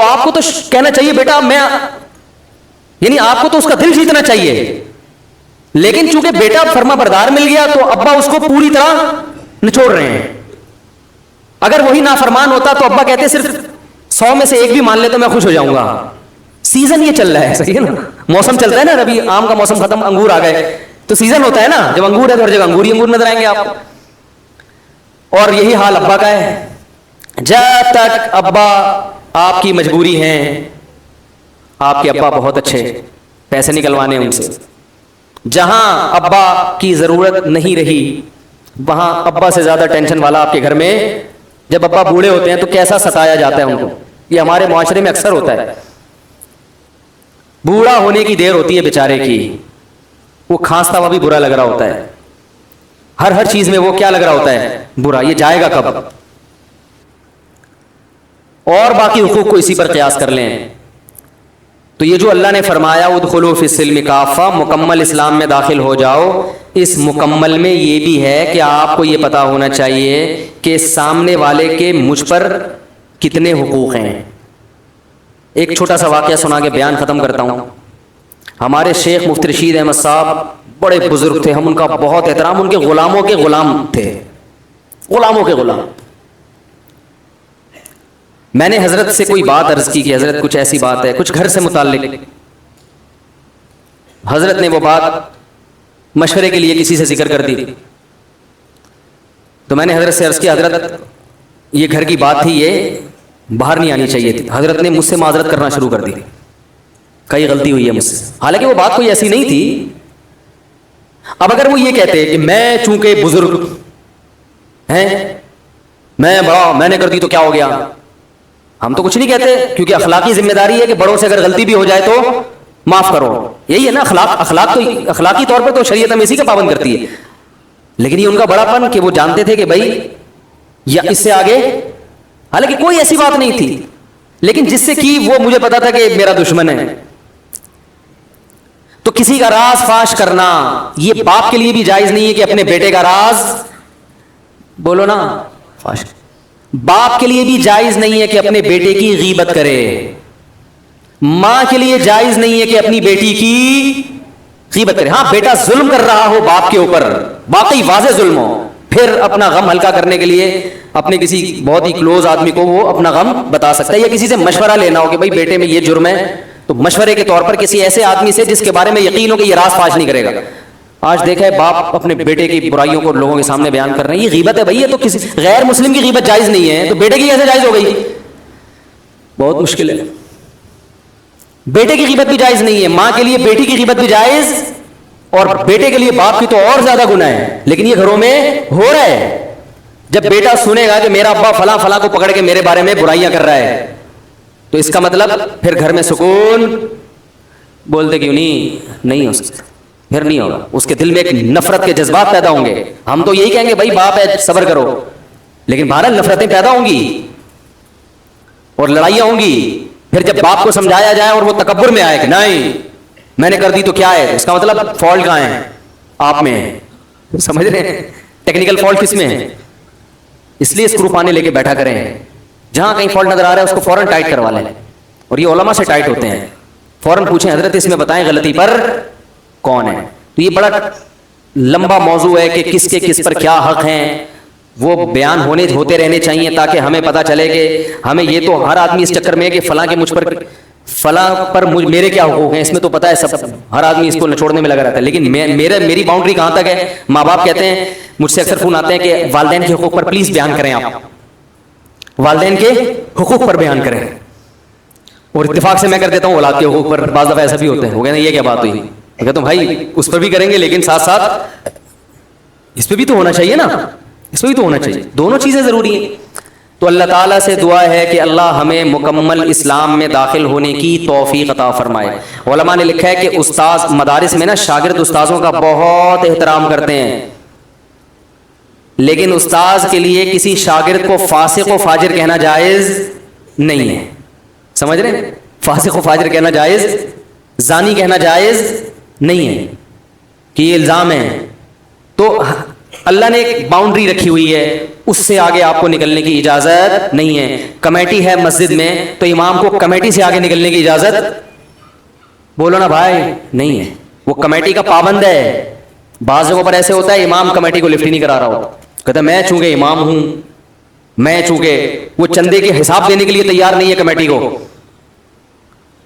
تو آپ کو تو کہنا چاہیے بیٹا میں، یعنی آپ کو تو اس کا دل جیتنا چاہیے، لیکن چونکہ بیٹا فرما بردار مل گیا تو ابا اس کو پوری طرح نچوڑ رہے ہیں. اگر وہی نافرمان ہوتا تو ابا کہتے صرف 100 میں سے ایک بھی مان لے تو میں خوش ہو جاؤں گا. سیزن یہ چل رہا ہے، صحیح ہے نا، موسم چلتا ہے نا، ابھی آم کا موسم ختم، انگور آ گئے، تو سیزن ہوتا ہے نا، جب انگور ہے تو ہر جگہ انگور ہی انگور نظر آئیں گے آپ کو. اور یہی حال ابا کا ہے. جب تک ابا آپ کی مجبوری ہے، آپ کے ابا بہت اچھے، پیسے نکلوانے ان سے، جہاں ابا کی ضرورت نہیں رہی وہاں ابا سے زیادہ ٹینشن والا آپ کے گھر میں. جب ابا بوڑھے ہوتے ہیں تو کیسا ستایا جاتا ہے ان کو، یہ ہمارے معاشرے میں اکثر ہوتا ہے. بوڑھا ہونے کی دیر ہوتی ہے بیچارے کی، وہ کھانستا ہوا بھی برا لگ رہا ہوتا ہے، ہر چیز میں وہ کیا لگ رہا ہوتا ہے، برا. یہ جائے گا کب؟ اور باقی حقوق کو اسی پر قیاس کر لیں. تو یہ جو اللہ نے فرمایا ادخلوا فی السلم کافہ، مکمل اسلام میں داخل ہو جاؤ، اس مکمل میں یہ بھی ہے کہ آپ کو یہ پتا ہونا چاہیے کہ سامنے والے کے مجھ پر کتنے حقوق ہیں. ایک چھوٹا سا واقعہ سنا کے بیان ختم کرتا ہوں. ہمارے شیخ مفتی رشید احمد صاحب بڑے بزرگ تھے، ہم ان کا بہت احترام، ان کے غلاموں کے غلام تھے، غلاموں کے غلام. میں نے حضرت سے کوئی بات عرض کی کہ حضرت کچھ ایسی بات ہے، کچھ گھر سے متعلق. حضرت نے وہ بات مشورے کے لیے کسی سے ذکر کر دی. تو میں نے حضرت سے عرض کیا حضرت یہ گھر کی بات تھی، یہ باہر نہیں آنی چاہیے تھی. حضرت نے مجھ سے معذرت کرنا شروع کر دی، کئی غلطی ہوئی ہے مجھ سے، حالانکہ وہ بات کوئی ایسی نہیں تھی. اب اگر وہ یہ کہتے کہ میں چونکہ بزرگ ہیں، میں بڑا، میں نے کر دی تو کیا ہو گیا، ہم تو کچھ نہیں کہتے، کیونکہ اخلاقی ذمہ داری ہے کہ بڑوں سے اگر غلطی بھی ہو جائے تو معاف کرو. یہی ہے نا اخلاق تو اخلاقی طور پر تو شریعت ہم اسی کا پابند کرتی ہے. لیکن یہ ان کا بڑا پن کہ وہ جانتے تھے کہ بھائی یا اس سے آگے، حالانکہ کوئی ایسی بات نہیں تھی، لیکن جس سے کی وہ مجھے پتا تھا کہ میرا دشمن ہے. تو کسی کا راز فاش کرنا یہ باپ کے لیے بھی جائز نہیں ہے کہ اپنے بیٹے کا راز بولو نا فاش. باپ کے لیے بھی جائز نہیں ہے کہ اپنے بیٹے کی غیبت کرے. ماں کے لیے جائز نہیں ہے کہ اپنی بیٹی کی غیبت کرے. ہاں بیٹا ظلم کر رہا ہو باپ کے اوپر، واقعی واضح ظلم ہو، پھر اپنا غم ہلکا کرنے کے لیے اپنے کسی بہت ہی کلوز آدمی کو وہ اپنا غم بتا سکتا ہے، یا کسی سے مشورہ لینا ہو کہ بھائی بیٹے میں یہ جرم ہے، تو مشورے کے طور پر کسی ایسے آدمی سے جس کے بارے میں یقین ہو کہ یہ راز فاش نہیں کرے گا. آج دیکھا ہے باپ اپنے بیٹے کی برائیوں کو لوگوں کے سامنے بیان کر رہے ہیں، یہ غیبت ہے بھائی. یہ تو کسی غیر مسلم کی غیبت جائز نہیں ہے تو بیٹے کی کیسے جائز ہو گئی؟ بہت مشکل ہے. بیٹے کی غیبت بھی جائز نہیں ہے، ماں کے لیے بیٹی کی غیبت بھی جائز، اور بیٹے کے لیے باپ کی تو اور زیادہ گناہ ہے. لیکن یہ گھروں میں ہو رہا ہے. جب بیٹا سنے گا کہ میرا ابا فلاں فلاں کو پکڑ کے میرے بارے میں برائیاں کر رہا ہے، تو اس کا مطلب پھر گھر میں سکون بولتے کیوں نہیں ہو سکتا، پھر نہیں ہوگا. اس کے دل میں ایک نفرت کے جذبات پیدا ہوں گے. ہم تو یہی کہیں گے بھائی باپ ہے صبر کرو، لیکن بہرحال نفرتیں پیدا ہوں گی اور لڑائیاں ہوں گی. پھر جب باپ کو سمجھایا جائے اور وہ تکبر میں آئے کہ نہیں میں نے کر دی تو کیا ہے، اس کا مطلب فالٹ کہاں ہے؟ آپ میں ہے. سمجھ رہے ہیں ٹیکنیکل فالٹ کس میں ہے؟ اس لیے اسکرو پانے لے کے بیٹھا کریں، جہاں کہیں فالٹ نظر آ رہا ہے اس کو فوراً ٹائٹ کروا لیں. اور یہ علماء سے ٹائٹ ہوتے ہیں، فوراً پوچھیں حضرت اس میں بتائیں غلطی پر کون ہے. تو یہ بڑا لمبا موضوع ہے کہ کس کے کس پر کیا حق ہیں، وہ بیان ہوتے رہنے چاہیے تاکہ ہمیں پتہ چلے کہ ہمیں یہ تو ہر آدمی اس چکر میں ہے کہ فلاں کے مجھ پر فلاں پر میرے کیا حقوق ہیں، اس میں تو پتہ ہے سب، ہر آدمی اس کو نچوڑنے میں لگا رہتا ہے. لیکن میری باؤنڈری کہاں تک ہے؟ ماں باپ کہتے ہیں، مجھ سے اکثر فون آتے ہیں کہ والدین کے حقوق پر پلیز بیان کریں، آپ والدین کے حقوق پر بیان کریں. اور اتفاق سے میں کر دیتا ہوں اولاد کے حقوق پر. بعض دفعہ ایسا بھی ہوتا ہے، وہ کہتے ہیں یہ کیا بات ہوئی، کہتا ہوں بھائی اس پر بھی کریں گے لیکن ساتھ ساتھ اس پہ بھی تو ہونا چاہیے نا، اس پہ بھی تو ہونا چاہیے، دونوں چیزیں ضروری ہیں. تو اللہ تعالیٰ سے دعا ہے کہ اللہ ہمیں مکمل اسلام میں داخل ہونے کی توفیق عطا فرمائے. علماء نے لکھا ہے کہ استاذ مدارس میں نا شاگرد استاذوں کا بہت احترام کرتے ہیں، لیکن استاذ کے لیے کسی شاگرد کو فاسق و فاجر کہنا جائز نہیں ہے. سمجھ رہے ہیں؟ فاسق و فاجر کہنا جائز، زانی کہنا جائز نہیں ہے کہ یہ الزام ہے. تو اللہ نے ایک باؤنڈری رکھی ہوئی ہے, اس سے آگے آپ کو نکلنے کی اجازت نہیں ہے. کمیٹی ہے مسجد میں تو امام کو کمیٹی سے آگے نکلنے کی اجازت, بولو نا بھائی, نہیں ہے. وہ کمیٹی کا پابند ہے. بعض جگہوں پر ایسے ہوتا ہے امام کمیٹی کو لفٹ ہی نہیں کرا رہا ہوتا, کہتا میں چونکہ امام ہوں, میں چونکہ, وہ چندے کے حساب دینے کے لیے تیار نہیں ہے کمیٹی کو.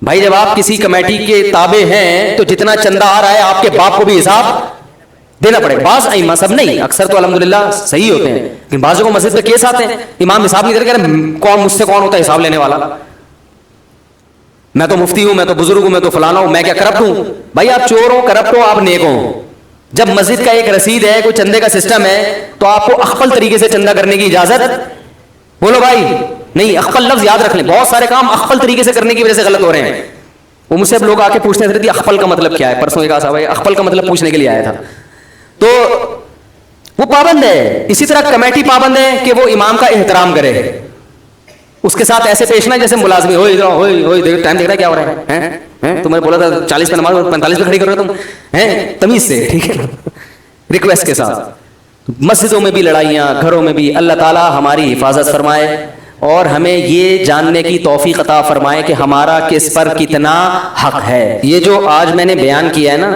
بھائی جب آپ کسی کمیٹی کے تابع ہیں تو جتنا چندہ آ رہا ہے آپ کے باپ کو بھی حساب دینا پڑے. بعض ائمہ, سب نہیں, اکثر تو الحمدللہ صحیح ہوتے ہیں, لیکن بعض جگہوں مسجد پہ کیس آتے ہیں امام حساب نہیں کرے, کون مجھ سے کون ہوتا ہے حساب لینے والا, میں تو مفتی ہوں, میں تو بزرگ ہوں, میں تو فلانا ہوں, میں کیا کرپٹ ہوں. بھائی آپ چور ہو, کرپٹ ہو, آپ نیک ہو. جب مسجد کا ایک رسید ہے, کوئی چندے کا سسٹم ہے, تو آپ کو اخفل طریقے سے چندہ کرنے کی اجازت, بولو بھائی نہیں. اخفل لفظ یاد رکھ لیں, بہت سارے کام اخفل طریقے سے کرنے کی وجہ سے غلط ہو رہے ہیں. وہ مجھ سے لوگ آ کے پوچھتے ہیں اخفل کا مطلب کیا ہے, پرسوں ایک صاحب اخفل کا مطلب پوچھنے کے لیے آیا تھا. تو وہ پابند ہے. اسی طرح کمیٹی پابند ہے کہ وہ امام کا احترام کرے, اس کے ساتھ ایسے پیش نہ جیسے ملازمی, ٹائم دیکھ رہا ہے کیا ہو رہا ہے, تم نے بولا تھا 40 پہ نماز 45 پہ کھڑی کر رہے ہو تم, تمیز سے, ٹھیک ہے, ریکویسٹ کے ساتھ. مسجدوں میں بھی لڑائیاں, گھروں میں بھی. اللہ تعالیٰ ہماری حفاظت فرمائے اور ہمیں یہ جاننے کی توفیق عطا فرمائے کہ ہمارا کس پر کتنا حق ہے. یہ جو آج میں نے بیان کیا ہے نا,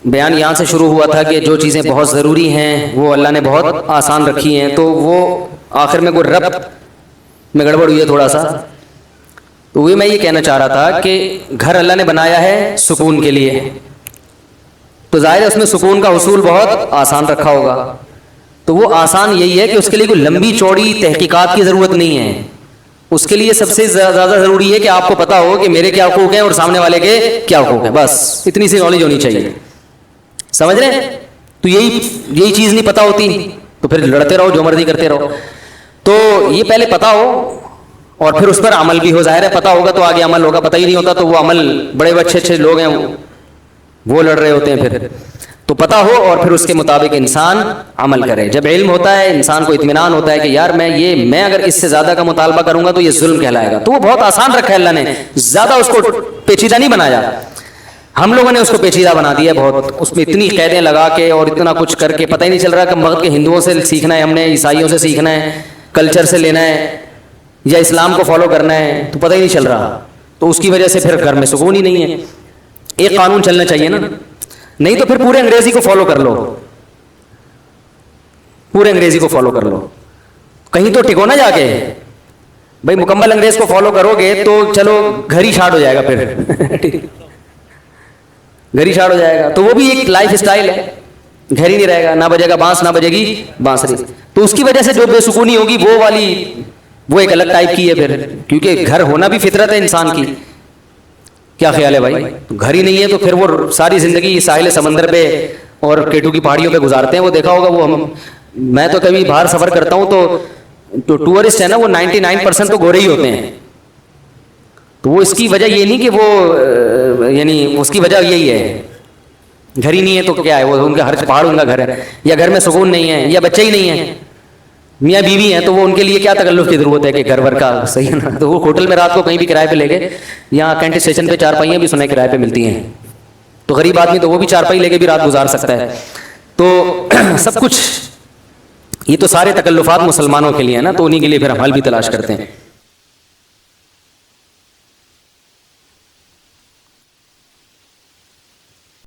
بیان یہاں سے شروع ہوا تھا کہ جو چیزیں بہت ضروری ہیں وہ اللہ نے بہت آسان رکھی ہیں, تو وہ آخر میں کوئی ربط میں گڑبڑ ہوئی ہے تھوڑا سا. تو وہ میں یہ کہنا چاہ رہا تھا کہ گھر اللہ نے بنایا ہے سکون کے لیے, تو ظاہر ہے اس میں سکون کا حصول بہت آسان رکھا ہوگا. تو وہ آسان یہی ہے کہ اس کے لیے کوئی لمبی چوڑی تحقیقات کی ضرورت نہیں ہے. اس کے لیے سب سے زیادہ ضروری ہے کہ آپ کو پتا ہو کہ میرے کیا حقوق ہیں اور سامنے والے کے کیا حقوق ہیں, بس اتنی سی نالج ہونی چاہیے. سمجھ رہے ہیں؟ تو یہی چیز نہیں پتا ہوتی تو پھر لڑتے رہو, جو مرضی کرتے رہو. تو یہ پہلے پتا ہو اور پھر اس پر عمل بھی ہو. ظاہر ہے پتا ہوگا تو آگے عمل ہوگا, پتہ ہی نہیں ہوتا تو وہ عمل, بڑے اچھے لوگ ہیں وہ لڑ رہے ہوتے ہیں. پھر تو پتا ہو اور پھر اس کے مطابق انسان عمل کرے. جب علم ہوتا ہے انسان کو اطمینان ہوتا ہے کہ یار میں اگر اس سے زیادہ کا مطالبہ کروں گا تو یہ ظلم کہلائے گا. تو وہ بہت آسان رکھا ہے اللہ نے, زیادہ اس کو پیچیدہ نہیں بنایا. ہم لوگوں نے اس کو پیچیدہ بنا دیا بہت, اس میں اتنی قیدیں لگا کے اور اتنا کچھ کر کے پتہ ہی نہیں چل رہا کہ وقت کے ہندوؤں سے سیکھنا ہے, ہم نے عیسائیوں سے سیکھنا ہے, کلچر سے لینا ہے, یا اسلام کو فالو کرنا ہے, تو پتہ ہی نہیں چل رہا. تو اس کی وجہ سے پھر گھر میں سکون ہی نہیں ہے. ایک قانون چلنا چاہیے نا, نہیں تو پھر پورے انگریزی کو فالو کر لو, پورے انگریزی کو فالو کر لو, کہیں تو ٹکو نا جا کے. بھائی مکمل انگریز کو فالو کرو گے تو چلو گھر ہی شارٹ ہو جائے گا, پھر گھر ہی شارٹ ہو جائے گا. تو وہ بھی ایک لائف اسٹائل ہے, گھر ہی نہیں رہے گا, نہ بجے گا بانس نہ بجے گی بانسری. تو اس کی وجہ سے جو بے سکونی ہوگی وہ والی, وہ ایک الگ ٹائپ کی ہے پھر, کیونکہ گھر ہونا بھی فطرت ہے انسان کی. کیا خیال ہے بھائی؟ گھر ہی نہیں ہے تو پھر وہ ساری زندگی ساحل سمندر پہ اور کیٹو کی پہاڑیوں پہ گزارتے ہیں. وہ دیکھا ہوگا, وہ میں تو کبھی باہر سفر کرتا ہوں تو ٹورسٹ ہے نا, وہ 99% تو گورے ہی ہوتے ہیں. تو وہ اس کی وجہ یہ نہیں کہ وہ, یعنی اس کی وجہ یہی ہے, گھر ہی نہیں ہے تو کیا ہے, وہ ان کا ہر پہاڑ ان کا گھر ہے, یا گھر میں سکون نہیں ہے, یا بچے ہی نہیں ہیں, میاں بیوی ہیں, تو وہ ان کے لیے کیا تکلف کی ضرورت ہے کہ گھر ور کا, صحیح ہے نا. تو وہ ہوٹل میں رات کو کہیں بھی کرائے پہ لے گئے, یہاں کینٹ اسٹیشن پہ چارپائیاں بھی سنے کرائے پہ ملتی ہیں, تو غریب آدمی تو وہ بھی چارپائی لے کے بھی رات گزار سکتا ہے. تو سب کچھ یہ تو سارے تکلفات مسلمانوں کے لیے ہیں نا, تو انہیں کے لیے پھر ہم حل بھی تلاش کرتے ہیں.